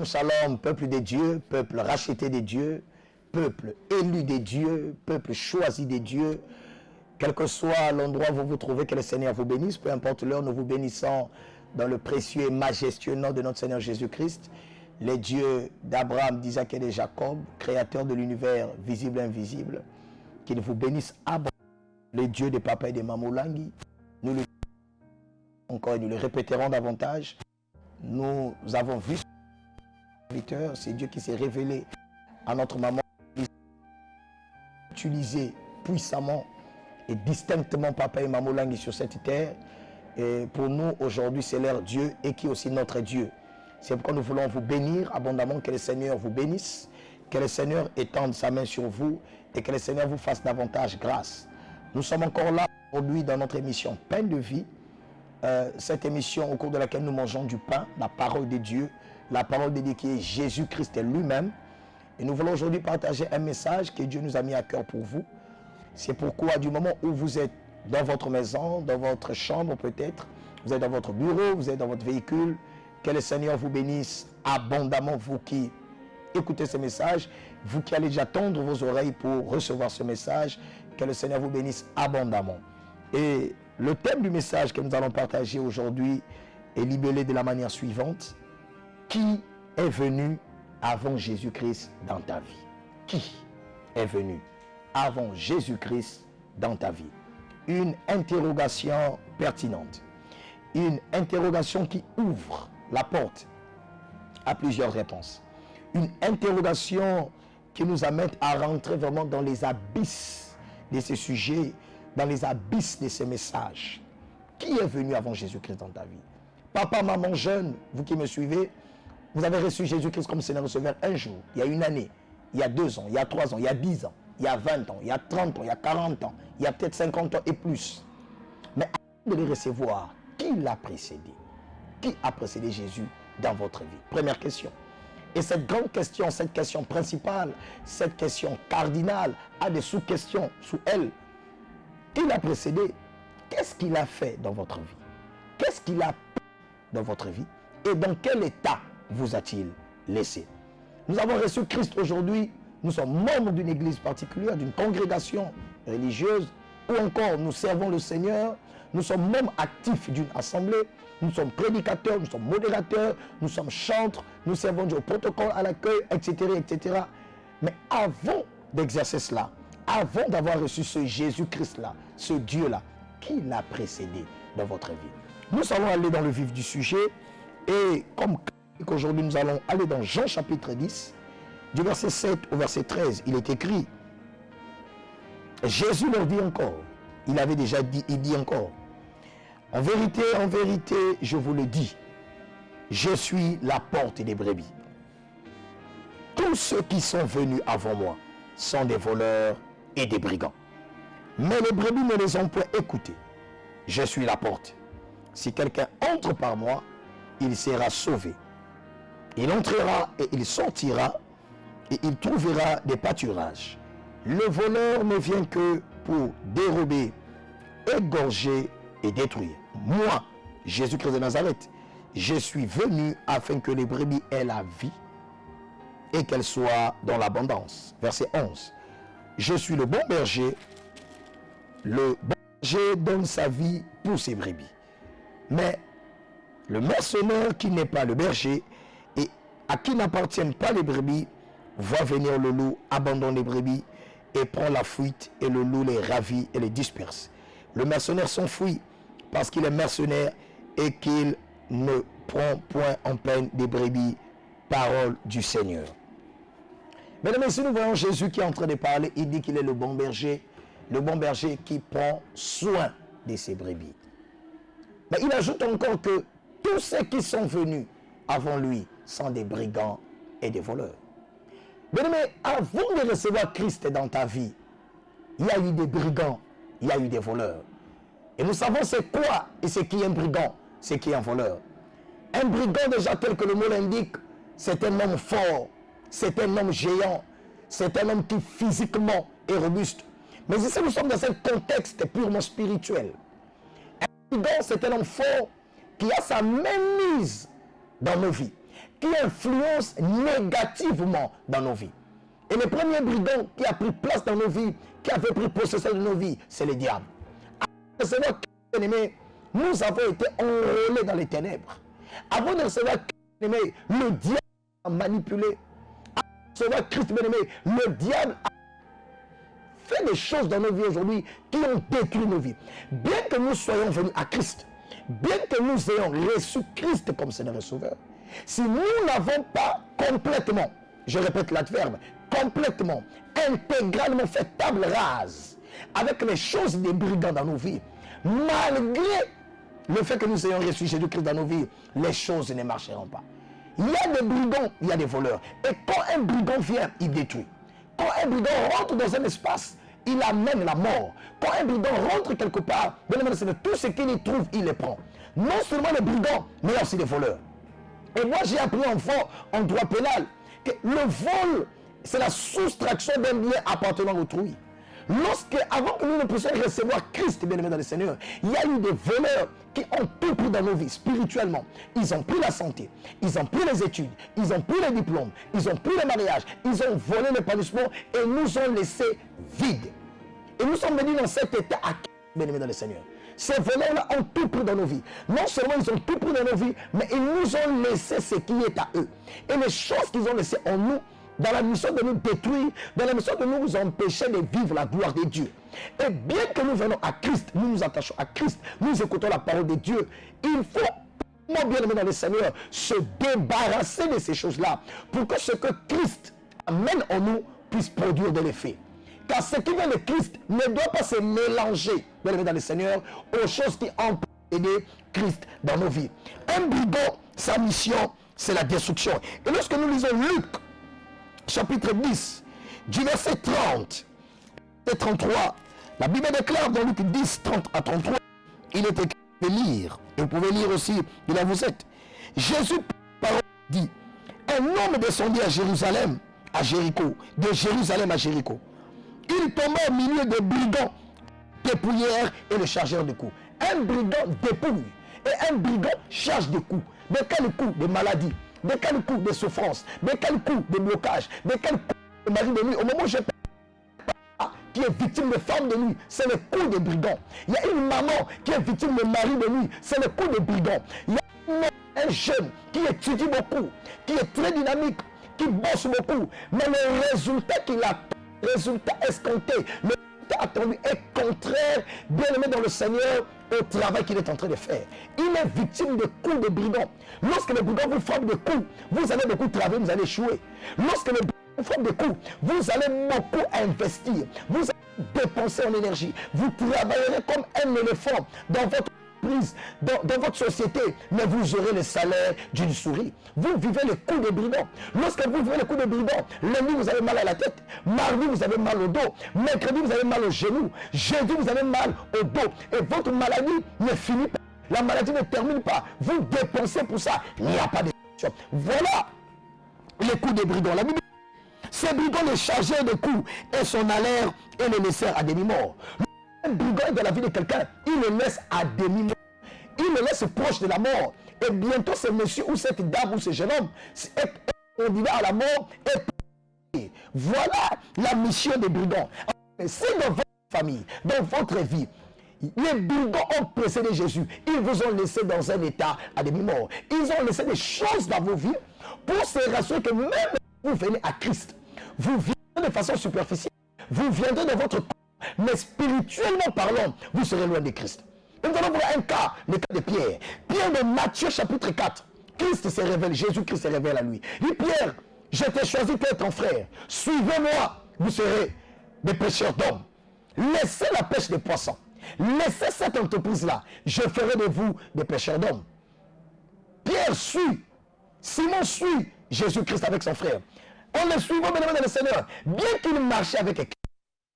Shalom, shalom, peuple des dieux, peuple racheté des dieux, peuple élu des dieux, peuple choisi des dieux. Quel que soit l'endroit où vous vous trouvez, que le Seigneur vous bénisse, peu importe l'heure, nous vous bénissons dans le précieux et majestueux nom de notre Seigneur Jésus-Christ, les dieux d'Abraham, d'Isaac et de Jacob, créateurs de l'univers visible et invisible, qu'ils vous bénissent abondamment, les dieux des papas et des mamoulangi. Nous le encore et nous le répéterons davantage. Nous avons vu c'est Dieu qui s'est révélé à notre maman, utilisé puissamment et distinctement papa et mamoulangi sur cette terre. Et pour nous aujourd'hui c'est leur Dieu et qui est aussi notre Dieu. C'est pourquoi nous voulons vous bénir abondamment, que le Seigneur vous bénisse, que le Seigneur étende sa main sur vous et que le Seigneur vous fasse davantage grâce. Nous sommes encore là aujourd'hui dans notre émission Pain de vie. Cette émission au cours de laquelle nous mangeons du pain, la parole de Dieu, la parole de Dieu qui est Jésus-Christ lui-même. Et nous voulons aujourd'hui partager un message que Dieu nous a mis à cœur pour vous. C'est pourquoi du moment où vous êtes dans votre maison, dans votre chambre peut-être, vous êtes dans votre bureau, vous êtes dans votre véhicule, que le Seigneur vous bénisse abondamment, vous qui écoutez ce message, vous qui allez déjà tendre vos oreilles pour recevoir ce message, que le Seigneur vous bénisse abondamment. Et le thème du message que nous allons partager aujourd'hui est libellé de la manière suivante. Qui est venu avant Jésus-Christ dans ta vie? Qui est venu avant Jésus-Christ dans ta vie? Une interrogation pertinente. Une interrogation qui ouvre la porte à plusieurs réponses. Une interrogation qui nous amène à rentrer vraiment dans les abysses de ces sujets, dans les abysses de ces messages. Qui est venu avant Jésus-Christ dans ta vie? Papa, maman, jeune, vous qui me suivez, vous avez reçu Jésus-Christ comme Seigneur Sauveur un jour, il y a une année, il y a 2 ans, il y a 3 ans, il y a 10 ans, il y a 20 ans, il y a 30 ans, il y a 40 ans, il y a peut-être 50 ans et plus. Mais avant de les recevoir, qui l'a précédé? Qui a précédé Jésus dans votre vie? Première question. Et cette grande question, cette question principale, cette question cardinale, a des sous-questions sous elle. Qui l'a précédé? Qu'est-ce qu'il a fait dans votre vie? Qu'est-ce qu'il a fait dans votre vie? Et dans quel état vous a-t-il laissé? Nous avons reçu Christ aujourd'hui. Nous sommes membres d'une église particulière, d'une congrégation religieuse, ou encore nous servons le Seigneur. Nous sommes membres actifs d'une assemblée. Nous sommes prédicateurs, nous sommes modérateurs, nous sommes chantres, nous servons Dieu au protocole, à l'accueil, etc., etc. Mais avant d'exercer cela, avant d'avoir reçu ce Jésus-Christ-là, ce Dieu-là, qui l'a précédé dans votre vie? Nous allons aller dans le vif du sujet. Et comme aujourd'hui nous allons aller dans Jean chapitre 10, du verset 7 au verset 13, il est écrit, Jésus leur dit encore, il avait déjà dit, il dit encore, en vérité, je vous le dis, je suis la porte des brebis. Tous ceux qui sont venus avant moi sont des voleurs et des brigands. Mais les brebis ne les ont point écoutés. Je suis la porte. Si quelqu'un entre par moi, il sera sauvé. Il entrera et il sortira et il trouvera des pâturages. Le voleur ne vient que pour dérober, égorger et détruire. Moi, Jésus-Christ de Nazareth, je suis venu afin que les brebis aient la vie et qu'elles soient dans l'abondance. Verset 11. Je suis le bon berger. Le bon berger donne sa vie pour ses brebis. Mais le mercenaire qui n'est pas le berger et à qui n'appartiennent pas les brebis, voit venir le loup, abandonne les brebis et prend la fuite, et le loup les ravit et les disperse. Le mercenaire s'enfuit parce qu'il est mercenaire et qu'il ne prend point en peine des brebis. Parole du Seigneur. Mesdames et messieurs, nous voyons Jésus qui est en train de parler. Il dit qu'il est le bon berger qui prend soin de ses brebis. Mais il ajoute encore que tous ceux qui sont venus avant lui sont des brigands et des voleurs. Mais avant de recevoir Christ dans ta vie, il y a eu des brigands, il y a eu des voleurs. Et nous savons c'est quoi et c'est qui est un brigand, c'est qui est un voleur. Un brigand déjà tel que le mot l'indique, c'est un homme fort, c'est un homme géant, c'est un homme qui physiquement est robuste. Mais ici nous sommes dans un contexte purement spirituel. Un brigand c'est un homme fort qui a sa mainmise dans nos vies. qui influencent négativement dans nos vies. Et le premier brigand qui a pris place dans nos vies, qui avait pris possession de nos vies, c'est le diable. Avant de recevoir Christ, nous avons été enrôlés dans les ténèbres. Avant de recevoir Christ, le diable a manipulé. Avant de recevoir Christ, le diable a fait des choses dans nos vies aujourd'hui qui ont détruit nos vies. Bien que nous soyons venus à Christ, bien que nous ayons reçu Christ comme Seigneur et Sauveur, si nous n'avons pas complètement, je répète l'adverbe, complètement, intégralement fait table rase avec les choses des brigands dans nos vies, malgré le fait que nous ayons reçu Jésus-Christ dans nos vies, les choses ne marcheront pas. Il y a des brigands, il y a des voleurs. Et quand un brigand vient, il détruit. Quand un brigand rentre dans un espace, il amène la mort. Quand un brigand rentre quelque part, tout ce qu'il y trouve, il le prend. Non seulement les brigands, mais aussi les voleurs. Et moi, j'ai appris enfant en droit pénal que le vol, c'est la soustraction d'un bien appartenant à autrui. Avant que nous ne puissions recevoir Christ, bien aimé dans le Seigneur, il y a eu des voleurs qui ont tout pris dans nos vies spirituellement. Ils ont pris la santé, ils ont pris les études, ils ont pris les diplômes, ils ont pris le mariage, ils ont volé l'épanouissement et nous ont laissés vides. Et nous sommes venus dans cet état à Christ, bien aimé dans le Seigneur. Ces voleurs-là ont tout pris dans nos vies. Non seulement ils ont tout pris dans nos vies, mais ils nous ont laissé ce qui est à eux. Et les choses qu'ils ont laissées en nous, dans la mission de nous détruire, dans la mission de nous empêcher de vivre la gloire de Dieu. Et bien que nous venons à Christ, nous nous attachons à Christ, nous écoutons la parole de Dieu, il faut, moi bien aimé dans le Seigneur, se débarrasser de ces choses-là pour que ce que Christ amène en nous puisse produire de l'effet. Car ce qui vient de Christ ne doit pas se mélanger, bien aimé dans le Seigneur, aux choses qui ont aidé Christ dans nos vies. Un brigand, sa mission, c'est la destruction. Et lorsque nous lisons Luc, chapitre 10, du verset 30 et 33, la Bible déclare dans Luc 10, 30 à 33, il est écrit de lire, et vous pouvez lire aussi de là vous êtes. Jésus, parole dit, un homme descendit à Jérusalem, à Jéricho, de Jérusalem à Jéricho. Il tomba au milieu des brigands, dépouillèrent et le chargèrent de coups. Un brigand dépouille et un brigand charge de coups. De quel coup? De maladie. De quel coup? De souffrance. De quel coup? De blocage. De quel coup? De mari de nuit. Au moment où je parle, qui est victime de femme de nuit, c'est le coup des brigands. Il y a une maman qui est victime de mari de nuit, c'est le coup des brigands. Il y a un jeune qui étudie beaucoup, qui est très dynamique, qui bosse beaucoup, mais le résultat qu'il a, le résultat escompté, le résultat attendu est contraire, bien aimé dans le Seigneur, au travail qu'il est en train de faire. Il est victime de coups de brigands. Lorsque les brigands vous frappent des coups, vous allez beaucoup travailler, vous allez échouer. Lorsque les brigands vous frappent des coups, vous allez beaucoup investir. Vous allez dépenser en énergie. Vous travaillerez comme un éléphant dans votre entreprise, dans votre société, mais vous aurez le salaire d'une souris. Vous vivez le coup de brigand. Lorsque vous vivez le coup de brigand, lundi vous avez mal à la tête, mardi vous avez mal au dos, mercredi vous avez mal au genou, jeudi vous avez mal au dos, et votre maladie ne finit pas. La maladie ne termine pas. Vous dépensez pour ça. Il n'y a pas de solution. Voilà les coups des brigands. La Bible, ces brigands les chargèrent de coups et s'en allèrent et les laissèrent à demi-mort. Un brigand dans la vie de quelqu'un, il le laisse à demi-mort. Il le laisse proche de la mort. Et bientôt, ce monsieur ou cette dame ou ce jeune homme est conduit à la mort. Et voilà la mission des brigands. Si dans votre famille, dans votre vie, les brigands ont précédé Jésus, ils vous ont laissé dans un état à demi-mort. Ils ont laissé des choses dans vos vies pour se rassurer que même si vous venez à Christ, vous viendrez de façon superficielle, vous viendrez de votre corps, mais spirituellement parlant, vous serez loin de Christ. Et nous allons voir un cas, le cas de Pierre. Pierre de Matthieu chapitre 4, Christ se révèle, Jésus-Christ se révèle à lui. Il dit, Pierre, je t'ai choisi pour être ton frère. Suivez-moi, vous serez des pêcheurs d'hommes. Laissez la pêche des poissons. Laissez cette entreprise-là. Je ferai de vous des pêcheurs d'hommes. Pierre suit. Simon suit Jésus-Christ avec son frère. En le suivant, bien aimé dans le Seigneur, bien qu'il marchait avec Christ,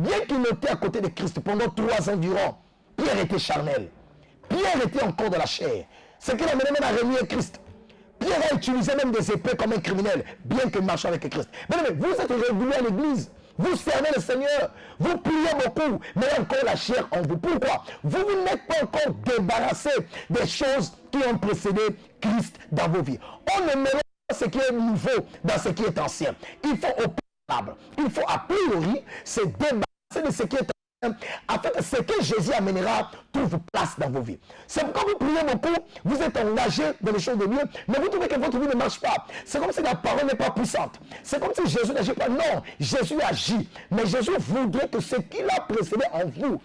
bien qu'il était à côté de Christ pendant 3 ans durant, Pierre était charnel. Pierre était encore de la chair. Ce qui l'a mené même à renier Christ. Pierre a utilisé même des épées comme un criminel, bien qu'il marchait avec Christ. Mais vous êtes régulier à l'église. Vous servez le Seigneur. Vous priez beaucoup, mais encore la chair en vous. Pourquoi? Vous n'êtes pas encore débarrassé des choses qui ont précédé Christ dans vos vies. On ne mélange ce qui est nouveau dans ce qui est ancien. Il faut au préalable, il faut a priori se débarrasser de ce qui est ancien, afin que ce que Jésus amènera trouve place dans vos vies. C'est pourquoi vous priez beaucoup, vous êtes engagé dans les choses de Dieu, mais vous trouvez que votre vie ne marche pas. C'est comme si la parole n'est pas puissante. C'est comme si Jésus n'agit pas. Non, Jésus agit. Mais Jésus voudrait que ce qu'il a précédé en vous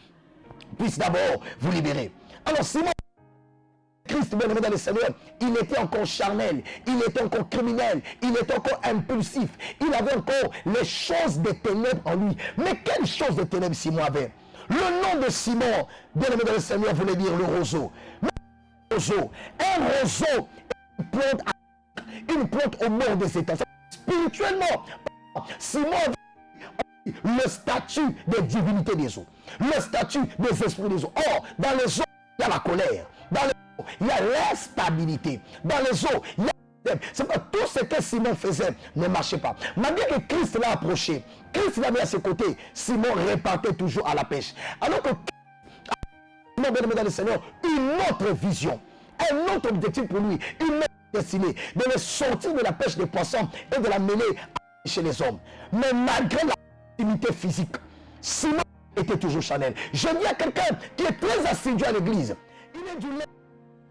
puisse d'abord vous libérer. Alors Simon, Christ, bien aimé dans le Seigneur, il était encore charnel, il était encore criminel, il était encore impulsif, il avait encore les choses des ténèbres en lui. Mais quelles choses des ténèbres Simon avait? Le nom de Simon, bien aimé dans le Seigneur, voulait dire le roseau. Mais un roseau, une plante au bord des étangs. Spirituellement, Simon avait le statut des divinités des eaux, le statut des esprits des eaux. Or, dans les eaux, il y a la colère. Dans les eaux, il y a l'instabilité. Dans les eaux, il y a... C'est pas tout ce que Simon faisait ne marchait pas. Malgré que Christ l'a approché, Christ l'a mis à ses côtés, Simon repartait toujours à la pêche. Alors que Simon, bien aimé dans le Seigneur, une autre vision, un autre objectif pour lui, une autre destinée, de le sortir de la pêche des poissons et de la mener chez les hommes. Mais malgré la proximité physique, Simon était toujours charnel. Je dis à quelqu'un qui est très assidu à l'église, il est du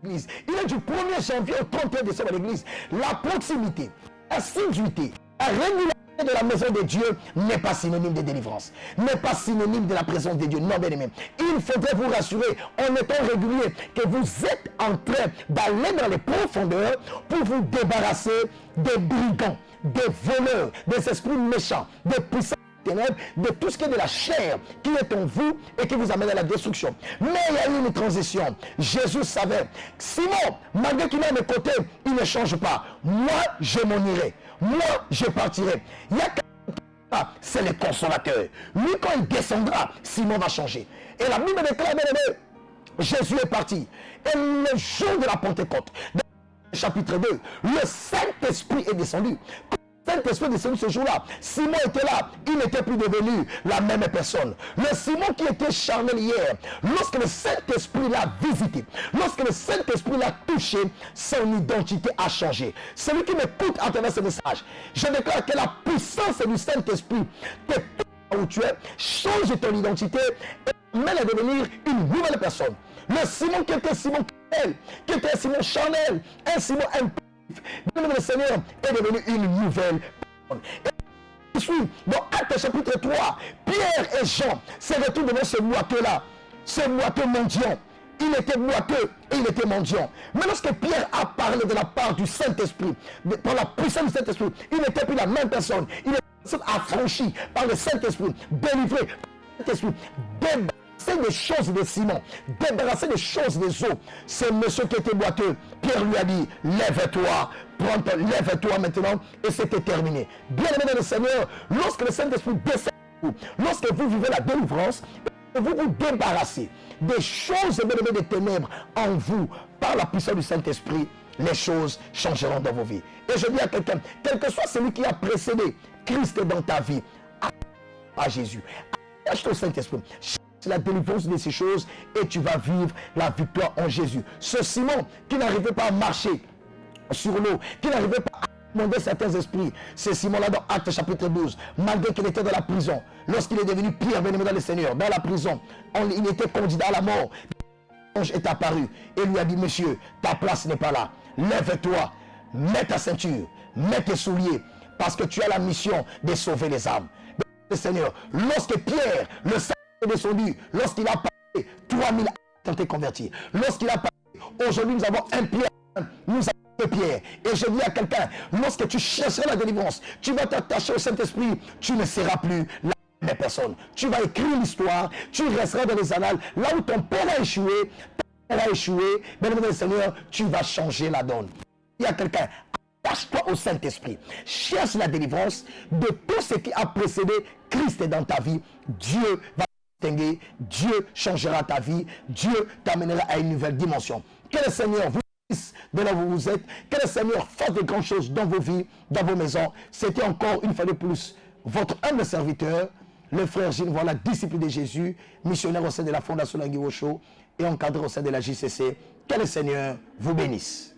l'église, il est du 1er janvier au 31 décembre à l'église. La proximité, l'assiduité, la régularité de la maison de Dieu n'est pas synonyme de délivrance, n'est pas synonyme de la présence de Dieu. Non, bien aimé. Il faudrait vous rassurer en étant régulier que vous êtes en train d'aller dans les profondeurs pour vous débarrasser des brigands, des voleurs, des esprits méchants, des puissants ténèbres, de tout ce qui est de la chair qui est en vous et qui vous amène à la destruction. Mais il y a eu une transition. Jésus savait, Simon, malgré qu'il est à mes côtés, il ne change pas. Moi, je m'en irai. Moi, je partirai. Il y a quelqu'un, c'est le consolateur. Lui, quand il descendra, Simon va changer. Et la Bible déclare, bien aimé, Jésus est parti. Et le jour de la Pentecôte, dans le chapitre 2, le Saint-Esprit est descendu. Saint-Esprit descendu ce jour-là. Simon était là. Il n'était plus devenu la même personne. Le Simon qui était charnel hier, lorsque le Saint-Esprit l'a visité, lorsque le Saint-Esprit l'a touché, son identité a changé. Celui qui m'écoute à travers ce message, je déclare que la puissance du Saint-Esprit te touche où tu es, change ton identité et mène à devenir une nouvelle personne. Le Simon qui était Simon qui était Simon charnel, un Simon impulsif, le Seigneur est devenu une nouvelle personne. Et je suis dans Actes chapitre 3, Pierre et Jean se retrouvent devant ce boiteux-là, ce boiteux mendiant. Il était boiteux et il était mendiant. Mais lorsque Pierre a parlé de la part du Saint-Esprit, par la puissance du Saint-Esprit, il n'était plus la même personne. Il était affranchi par le Saint-Esprit, délivré par le Saint-Esprit, débarrassé des choses de Simon, débarrassé des choses des eaux. C'est monsieur qui était boiteux. Pierre lui a dit, lève-toi, lève-toi maintenant, et c'était terminé. Bien aimé dans le Seigneur, lorsque le Saint-Esprit descend, lorsque vous vivez la délivrance, vous vous débarrassez des choses des ténèbres en vous par la puissance du Saint-Esprit, les choses changeront dans vos vies. Et je dis à quelqu'un, quel que soit celui qui a précédé Christ dans ta vie, à Jésus, achète au Saint-Esprit, la délivrance de ces choses et tu vas vivre la victoire en Jésus. Ce Simon qui n'arrivait pas à marcher sur l'eau, qui n'arrivait pas à demander certains esprits, c'est Simon-là dans Actes chapitre 12, malgré qu'il était dans la prison, lorsqu'il est devenu Pierre, bien-aimé dans le Seigneur, dans la prison, il était candidat à la mort. L'ange est apparu et lui a dit, monsieur, ta place n'est pas là. Lève-toi, mets ta ceinture, mets tes souliers, parce que tu as la mission de sauver les âmes. Le Seigneur, lorsque Pierre, le Saint est descendu, lorsqu'il a parlé, 3000 ont été convertis. Lorsqu'il a parlé, aujourd'hui nous avons un Pierre, nous avons deux Pierre. Et je dis à quelqu'un, lorsque tu chercheras la délivrance, tu vas t'attacher au Saint-Esprit, tu ne seras plus la même personne. Tu vas écrire l'histoire, tu resteras dans les annales, là où ton père a échoué, bien aimé dans le Seigneur, tu vas changer la donne. Il y a quelqu'un, attache-toi au Saint-Esprit, cherche la délivrance de tout ce qui a précédé Christ dans ta vie. Dieu va distinguer, Dieu changera ta vie, Dieu t'amènera à une nouvelle dimension. Que le Seigneur vous bénisse de là où vous êtes, que le Seigneur fasse de grandes choses dans vos vies, dans vos maisons. C'était encore une fois de plus votre humble serviteur, le frère Gilles, voilà, disciple de Jésus, missionnaire au sein de la Fondation Languiwo Show et encadré au sein de la JCC. Que le Seigneur vous bénisse.